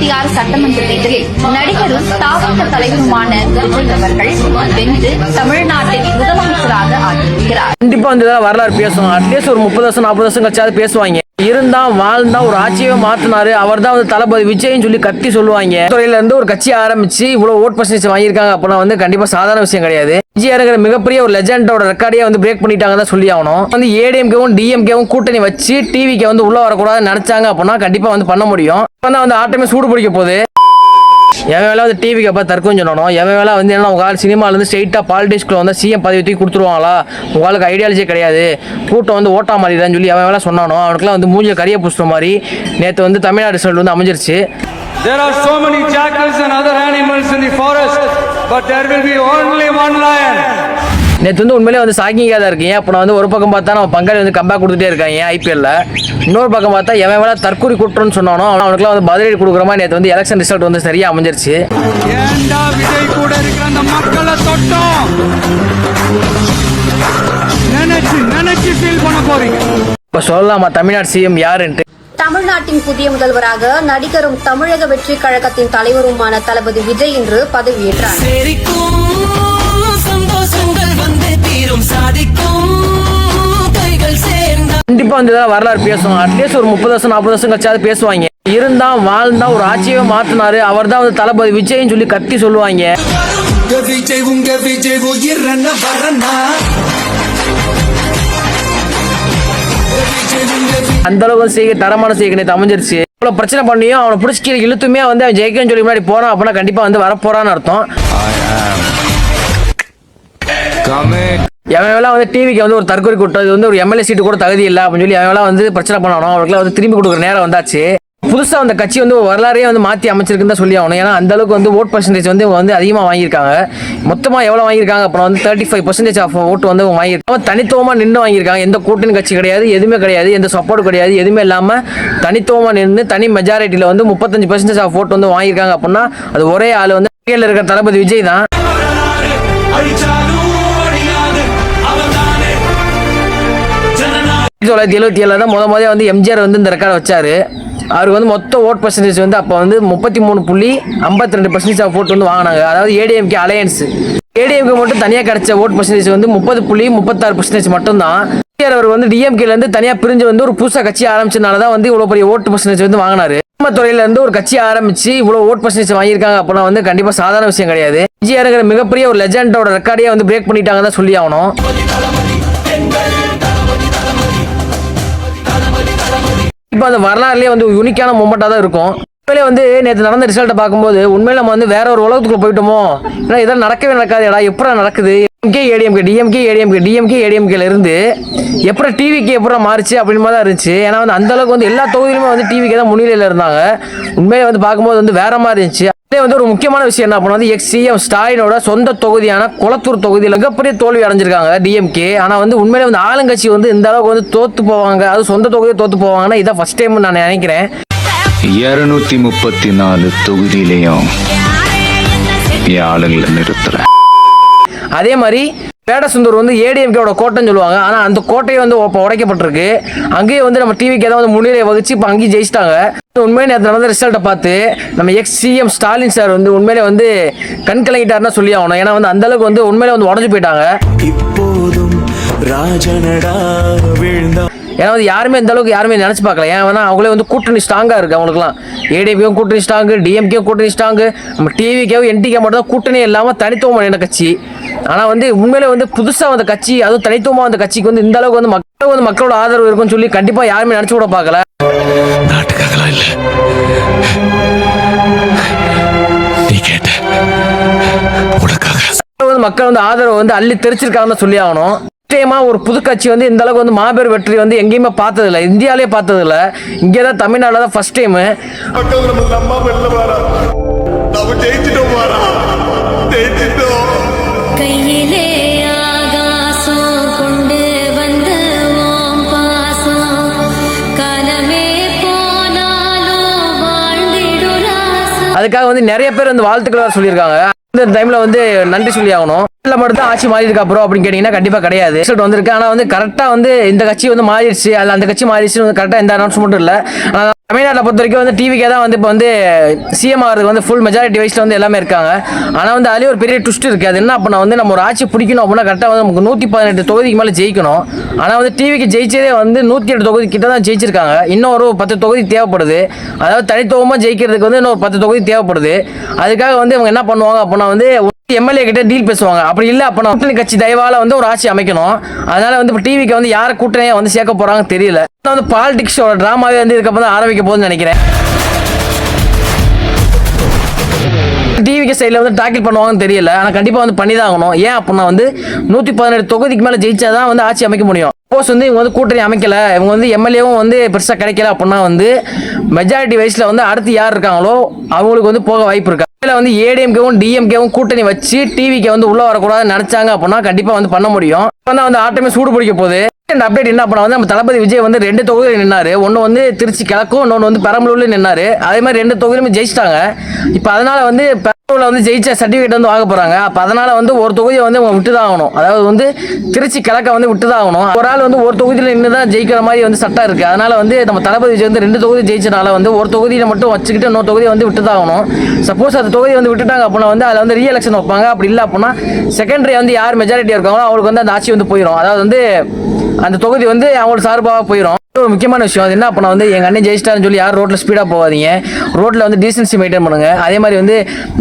2026 சட்டமன்ற தேர்தலில் நடிகரும் தாவக தலைவருமான விஜய் அவர்கள் வென்று தமிழ்நாட்டின் முதலமைச்சராக ஆகியிருக்கிறார். கண்டிப்பா வந்து வரலாறு பேசுவாங்க. அட்லீஸ்ட் ஒரு 30 வருஷம் 40 வருஷம் கழிச்சாவது பேசுவாங்க. இருந்தா வாழ்ந்தா ஒரு ஆட்சியே மாத்தினாரு, அவர் தான் வந்து தளபதி விஜய்னு சொல்லி கத்தி சொல்லுவாங்க. துறையில இருந்து ஒரு கட்சி ஆரம்பிச்சு இவ்வளவு ஓட் பர்சன்டேஜ் வாங்கியிருக்காங்க அப்படின்னா வந்து கண்டிப்பா சாதாரண விஷயம் கிடையாது. விஜய் மிகப்பெரிய ஒரு லெஜண்டோட ரெக்கார்டையே வந்து பிரேக் பண்ணிட்டாங்க தான் சொல்லி ஆகணும். வந்து ஏடிஎம்கேவும் டிஎம்கேவும் கூட்டணி வச்சு டிவிக்கு வந்து உள்ள வரக்கூடாதுன்னு நினைச்சாங்க அப்படின்னா கண்டிப்பா வந்து பண்ண முடியும். வந்து ஆட்டமே சூடு பிடிக்க போகுது. எவன் வேலை வந்து டிவிக்கு அப்போ தற்கொலை சொல்லணும். எவன் வேலை வந்து என்ன உங்கள் சினிமாவிலேருந்து ஸ்ட்ரெயிட்டாக பாலிடிக்ஸ்குள்ள வந்து சிஎம் பதவி தூக்கி கொடுத்துருவாங்களா, உங்களுக்கு ஐடியாலஜியே கிடையாது, கூட்டம் வந்து ஓட்டா மாறிடான்னு சொல்லி எவன் வேலை சொன்னானோ அவனுக்குலாம் வந்து மூஞ்சில் கரிய புஷ்ட மாதிரி நேற்று வந்து தமிழ்நாடு ரிசல்ட் வந்து அமைஞ்சிருச்சு. There are so many jackals and other animals in the forest, but there will be only one lion. நேற்று வந்து உண்மையிலே வந்து ஷாக்கிங்காக தான் இருக்கீங்க. அப்போ வந்து ஒரு பக்கம் பார்த்தா நம்ம பங்காளி வந்து கம்பேக் கொடுத்துட்டே இருக்காங்க ஐபிஎல்ல. இன்னொரு பக்கம் பார்த்தா எவன் வேலை தற்கொலை கூட்டுறோன்னு சொன்னானோ அவனுக்குலாம் வந்து பதிலடி கொடுக்குற மாதிரி நேற்று வந்து எலெக்ஷன் ரிசல்ட் வந்து சரியாக அமைஞ்சிருச்சு. ஏண்டா விஜய் கூட இருக்கிற அந்த மக்களை தொட்டோம் நினைச்சு ஃபீல் பண்ண போறீங்க. இப்போ சொல்லலாமா தமிழ்நாடு சிஎம் யாருன்ட்டு? தமிழ்நாட்டின் புதிய முதல்வராக நடிகரும் தமிழக வெற்றி கழகத்தின் தலைவருமான தளபதி விஜய் இன்று பதவியேற்றார். கண்டிப்பா வந்து வரலாறு பேசுவாங்க. அட்லீஸ்ட் ஒரு 30 வருஷம் 40 வருஷம் கழிச்சாவது பேசுவாங்க. இருந்தா வாழ்ந்தா ஒரு ஆட்சியே மாத்தினாரு, அவர் தான் வந்து தளபதி விஜய்னு சொல்லி கத்தி சொல்லுவாங்க. அந்த அளவுக்கு செய்ய தரமான செய்ய அமைஞ்சிருச்சு. இவ்வளவு பிரச்சனை பண்ணியும் அவனை பிடிச்சி இழுத்துமே வந்து அவன் ஜெயிக்கன்னு சொல்லி முன்னாடி போறான் அப்படின்னா கண்டிப்பா வந்து வரப்போறான்னு அர்த்தம். எவன் வந்து டிவிக்கு வந்து ஒரு தற்கொலை கூட்டம் வந்து ஒரு எம்எல்ஏ சீட்டு கூட தகுதி இல்லை அப்படின்னு சொல்லி அவன் வந்து பிரச்சனை பண்ணணும். அவங்களுக்குலாம் வந்து திரும்பி கொடுக்குற நேரம் வந்தாச்சு. புதுசா அந்த கட்சி வந்து வரலாறையே வந்து மாற்றி அமைச்சிருக்குன்னு தான் சொல்லி ஆகணும். ஏன்னா அந்த அளவுக்கு வந்து ஓட் பர்சன்டேஜ் வந்து அதிகமாக வாங்கியிருக்காங்க. மொத்தமாக எவ்வளோ வாங்கியிருக்காங்க அப்புறம் வந்து 35% ஆஃப் ஓட்டு வந்து வாங்கியிருக்காங்க. தனித்துவமாக நின்று வாங்கியிருக்காங்க. எந்த கூட்டணி கட்சி கிடையாது, எதுவுமே கிடையாது, எந்த சப்போர்ட் கிடையாது, எதுவுமே இல்லாமல் தனித்துவமாக நின்று தனி மெஜாரிட்டியில் வந்து 35% ஆஃப் ஓட்டு வந்து வாங்கியிருக்காங்க அப்படின்னா அது ஒரே ஆள் வந்து இருக்கிற தளபதி விஜய் தான். 1977 தான் முதல்ல வந்து எம்ஜிஆர் வந்து இந்த ரெக்கார்டை வச்சாரு. அவருக்கு வந்து மொத்த ஓட் பர்சன்டேஜ் வந்து அப்போ வந்து 33.52% ஆஃப் ஓட்டு வந்து வாங்கினாங்க. அதாவது ஏடிஎம்கே அலையன்ஸ். ஏடிஎம்கே மட்டும் தனியாக கிடைச்ச ஓட் பர்சன்டேஜ் வந்து 30.36% மட்டும்தான். அவர் வந்து டிஎம்கேலேருந்து தனியாக பிரிஞ்சு வந்து ஒரு புதுசாக கட்சி ஆரம்பிச்சதுனால தான் வந்து இவ்வளோ பெரிய ஓட்டு பர்சன்டேஜ் வந்து வாங்கினாரு. துறையிலேருந்து ஒரு கட்சி ஆரம்பிச்சு இவ்வளோ ஓட் பர்சன்டேஜ் வாங்கியிருக்காங்க அப்படின்னா வந்து கண்டிப்பாக சாதாரண விஷயம் கிடையாது. விஜய் மிகப்பெரிய ஒரு லெஜண்டோட ரெக்கார்டையே வந்து பிரேக் பண்ணிட்டாங்க தான் சொல்லி ஆகணும். இப்போ அந்த வரலாறுலேயே வந்து யூனிக்கான மூமெண்ட்டாக தான் இருக்கும். உண்மையிலே வந்து நேற்று நடந்த ரிசல்ட்டை பார்க்கும்போது உண்மையில நம்ம வந்து வேற ஒரு உலகத்துக்குள்ள போயிட்டோமோ, ஏன்னா இதெல்லாம் நடக்கவே நடக்காதுடா, எப்படா நடக்குது, டிஎம்கேல இருந்து எப்படா டிவிக்கு எப்படா மாறிச்சு அப்படின்னு மாதிரி தான் இருந்துச்சு. ஏன்னா வந்து அந்த அளவுக்கு வந்து எல்லா தொகுதியிலுமே வந்து டிவிக்கு தான் முன்னிலையில் இருந்தாங்க. உண்மையிலே வந்து பார்க்கும்போது வந்து வேற மாதிரி இருந்துச்சு. வந்து ஒரு முக்கியமான விஷயம் என்ன அப்படின்னா வந்து எக்ஸ்-சிஎம் ஸ்டாலினோட சொந்த தொகுதியான குளத்தூர் தொகுதியில் மிகப்பெரிய தோல்வி அடைஞ்சிருக்காங்க டிஎம்கே. ஆனால் வந்து உண்மையிலே வந்து ஆளுங்கட்சி வந்து இந்த அளவுக்கு வந்து தோத்து போவாங்க, அது சொந்த தொகுதியை தோத்து போவாங்கன்னா இதான் ஃபர்ஸ்ட் டைம் நான் நினைக்கிறேன். 234 தொகுதியிலையும் ஆளுங்களை நிறுத்துறேன். அதே மாதிரி வேடசுந்தூர் வந்து ஏடிஎம்கேவோட கோட்டைன்னு சொல்லுவாங்க. ஆனால் அந்த கோட்டையை வந்து இப்போ உடைக்கப்பட்டிருக்கு. அங்கேயே வந்து நம்ம டிவிக்கு ஏதாவது வந்து முன்னிலையை வகிச்சு இப்போ அங்கேயும் ஜெயிச்சிட்டாங்க. உண்மையிலே நேற்று நடந்த ரிசல்ட்டை பார்த்து நம்ம எக்ஸ்-சிஎம் ஸ்டாலின் சார் வந்து உண்மையிலே வந்து கண் கலங்கிட்டாருன்னா சொல்லி ஆகணும். ஏன்னா வந்து அந்த அளவுக்கு வந்து உண்மையிலே வந்து உடஞ்சு போயிட்டாங்க. ஏன்னா வந்து யாருமே இந்த அளவுக்கு யாருமே நினைச்சு பார்க்கல. ஏன்னா அவங்களே வந்து கூட்டணி ஸ்ட்ராங்கா இருக்கு. அவங்களுக்குலாம் ஏடிஎம்கேவும் கூட்டணி ஸ்ட்ராங்கு, டிஎம்கேவும் கூட்டணி ஸ்ட்ராங்கு, நம்ம டிவிக்கேவும் என்டிகே மட்டும் தான் கூட்டணி இல்லாமல் தனித்துவமான கட்சி. ஆனால் வந்து உண்மையிலே வந்து புதுசாக வந்த கட்சி, அதுவும் தனித்துவமாக வந்த கட்சிக்கு வந்து இந்த அளவுக்கு வந்து மக்களோட ஆதரவு இருக்குன்னு சொல்லி கண்டிப்பாக யாருமே நினைச்சு கூட பார்க்கல. நாட்டுக்காகலாம் இல்லை, நீ கேட்ட உனக்காக மக்கள் வந்து ஆதரவு வந்து அள்ளி தெரிச்சிருக்காங்கன்னு சொல்லி ஆகணும். ஒரு புது கட்சி வந்து இந்த அளவுக்கு வந்து மாபெரும் வெற்றி வந்து எங்கேயுமே பார்த்தது இல்லை, இந்தியாவிலே பார்த்தது இல்லை. இங்கே தான் தமிழ்நாடுல தான் ஃபர்ஸ்ட் டைம். அதுக்காக வந்து நிறைய பேர் வந்து வாழ்த்துக்கள் சொல்லியிருக்காங்க. இந்த டைம்ல வந்து நன்றி சொல்லி ஆகணும். இல்லை மட்டும் தான் ஆட்சி மாறி இருக்கா ப்ரோ அப்படின்னு கேட்டீங்கன்னா கண்டிப்பா கிடையாது. ரிசல்ட் வந்திருக்கு. ஆனால் வந்து கரெக்டாக வந்து இந்த கட்சி வந்து மாறிடுச்சு, அதில் அந்த கட்சி மாறிடுச்சு வந்து கரெக்டாக எந்த அனௌன்ஸ்மெண்ட்டும் இல்லை. ஆனால் தமிழ்நாட்டில் பொறுத்த வரைக்கும் வந்து டிவிக்கே தான் வந்து இப்போ வந்து சிஎம் ஆகிறதுக்கு வந்து ஃபுல் மெஜாரிட்டி வயசில் வந்து எல்லாமே இருக்காங்க. ஆனால் வந்து அதுலேயே ஒரு பெரிய ட்விஸ்ட் இருக்குது. அது என்ன அப்படின்னா வந்து நம்ம ஒரு ஆட்சி பிடிக்கணும் அப்படின்னா கரெக்டாக வந்து நமக்கு 118 தொகுதிக்கு மேலே ஜெயிக்கணும். ஆனால் வந்து டிவிக்கு ஜெயிச்சதே வந்து 108 தொகுதி கிட்ட தான் ஜெயிச்சிருக்காங்க. இன்னும் ஒரு 10 தொகுதி தேவைப்படுது. அதாவது தனித்துவமாக ஜெயிக்கிறதுக்கு வந்து இன்னும் 10 தொகுதி தேவைப்படுது. அதுக்காக வந்து இவங்க என்ன பண்ணுவாங்க அப்படின்னா வந்து எம்எல்ஏ கிட்ட டீல் பேசுவாங்க. அப்படி இல்லை அப்படின்னா கூட்டணி கட்சி தயவால வந்து ஒரு ஆட்சி அமைக்கணும். அதனால வந்து இப்போ டிவிக்கு வந்து யாரை கூட்டணியை வந்து சேர்க்க போறாங்க தெரியல. வந்து பாலிடிக்ஸோட டிராமாவே வந்து இதுக்கப்புறம் தான் ஆரம்பிக்க போகுதுன்னு நினைக்கிறேன். டிவிக்கு சைடில் வந்து டாக்கில் பண்ணுவாங்கன்னு தெரியல. ஆனால் கண்டிப்பாக வந்து பண்ணி தான் ஆகணும். ஏன் அப்படின்னா வந்து 117 தொகுதிக்கு மேலே ஜெயிச்சாதான் வந்து ஆட்சி அமைக்க முடியும். சப்போஸ் வந்து இவங்க வந்து கூட்டணி அமைக்கல, இவங்க வந்து எம்எல்ஏவும் வந்து பெருசாக கிடைக்கல அப்படின்னா வந்து மெஜாரிட்டி வயசில் வந்து அடுத்து யார் இருக்காங்களோ அவங்களுக்கு வந்து போக வாய்ப்பு இருக்கு. இதில் வந்து ஏடிஎம்கேவும் டிஎம்கேவும் கூட்டணி வச்சு டிவிக்கு வந்து உள்ள வரக்கூடாதுன்னு நினைச்சாங்க அப்படின்னா கண்டிப்பாக வந்து பண்ண முடியும். வந்து ஆட்டமே சூடு பிடிக்க போகுது. இந்த அப்டேட் என்ன பண்ணா வந்து நம்ம தளபதி விஜய் வந்து 2 தொகுதியில் நின்னாரு. ஒன்று வந்து திருச்சி கிழக்கும், இன்னொன்று வந்து பெரம்பலூர்ல நின்னாரு. அதே மாதிரி 2 தொகுதியிலுமே ஜெயிச்சிட்டாங்க. இப்போ அதனால வந்து பெரம்பலூர்ல வந்து ஜெயிச்ச சர்டிஃபிகேட் வந்து வாங்க போறாங்க. அப்போ அதனால வந்து ஒரு தொகுதியை வந்து அவங்க விட்டு தான் ஆகணும். அதாவது வந்து திருச்சி கிழக்க வந்து விட்டு தான் ஆகணும். ஒரு ஆள் வந்து ஒரு தொகுதியில் நின்று தான் ஜெயிக்கிற மாதிரி வந்து சட்டம் இருக்கு. அதனால வந்து நம்ம தளபதி விஜய் வந்து 2 தொகுதி ஜெயிச்சனால வந்து ஒரு தொகுதியில மட்டும் வச்சுக்கிட்டு இன்னொரு தொகுதியை வந்து விட்டு தான் ஆகணும். சப்போஸ் அந்த தொகுதி வந்து விட்டுட்டாங்க அப்படின்னா வந்து அதில் வந்து ரீஎலெக்ஷன் வைப்பாங்க. அப்படி இல்லை அப்படின்னா செகண்டரி வந்து யார் மெஜாரிட்டி இருக்காங்களோ அவங்களுக்கு வந்து அந்த ஆட்சி வந்து போயிடும். அதாவது வந்து அந்த தொகுதி வந்து அவங்களுக்கு சார்பாக போயிடும். ஒரு முக்கியமான விஷயம் அது என்ன பண்ண வந்து எங்கள் அண்ணன் ஜெயிச்சிட்டாருன்னு சொல்லி யாரும் ரோட்டில் ஸ்பீடாக போகாதீங்க. ரோட்டில் வந்து டீசன்சி மெயின்டைன் பண்ணுங்க. அதே மாதிரி வந்து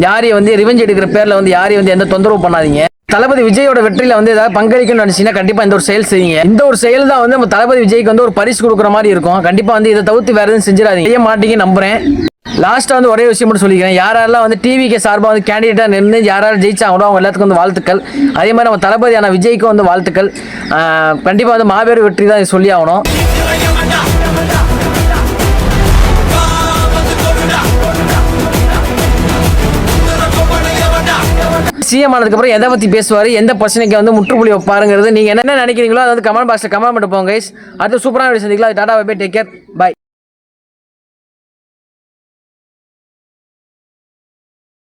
யாரையும் வந்து ரிவெஞ்ச் எடுக்கிற பேரில் வந்து யாரையும் வந்து எந்த தொந்தரவு பண்ணாதீங்க. தளபதி விஜயோட வெற்றியில் வந்து ஏதாவது பங்களிக்கணும்னு நினைச்சீங்கன்னா கண்டிப்பாக இந்த ஒரு செயல் செய்யுங்க. இந்த ஒரு செயல் தான் வந்து நம்ம தளபதி விஜய்க்கு வந்து ஒரு பரிசு கொடுக்குற மாதிரி இருக்கும். கண்டிப்பாக வந்து இதை தவிர்த்து வேறு எதுவும் செஞ்சிடாதீங்க. செய்ய மாட்டீங்க நம்புறேன். லாஸ்ட்டாக வந்து ஒரே விஷயம் மட்டும் சொல்லிக்கிறேன். யாரெல்லாம் வந்து டிவிக்கு சார்பாக வந்து கேண்டிடேட்டாக நின்று யாராவது ஜெயிச்சாங்களோ அவங்க எல்லாத்துக்கும் வந்து வாழ்த்துக்கள். அதே மாதிரி நம்ம தளபதியான விஜய்க்கும் வந்து வாழ்த்துக்கள். கண்டிப்பாக வந்து மாபெரும் வெற்றி தான் சொல்லி ஆகணும். சிஎம் ஆனதுக்கப்புறம் எதை பற்றி பேசுவார், எந்த பிரச்சனைக்கு வந்து முற்றுப்புள்ளி வைப்பாருங்கிறது நீங்கள் என்ன நினைக்கிறீங்களோ அதை வந்து கமெண்ட் பாக்ஸில் கமெண்ட் பண்ணிட்டு போங்க கைஸ். அடுத்து சூப்பரான வீடியோ சந்திக்கலாம். Tata bye bye, take care, by.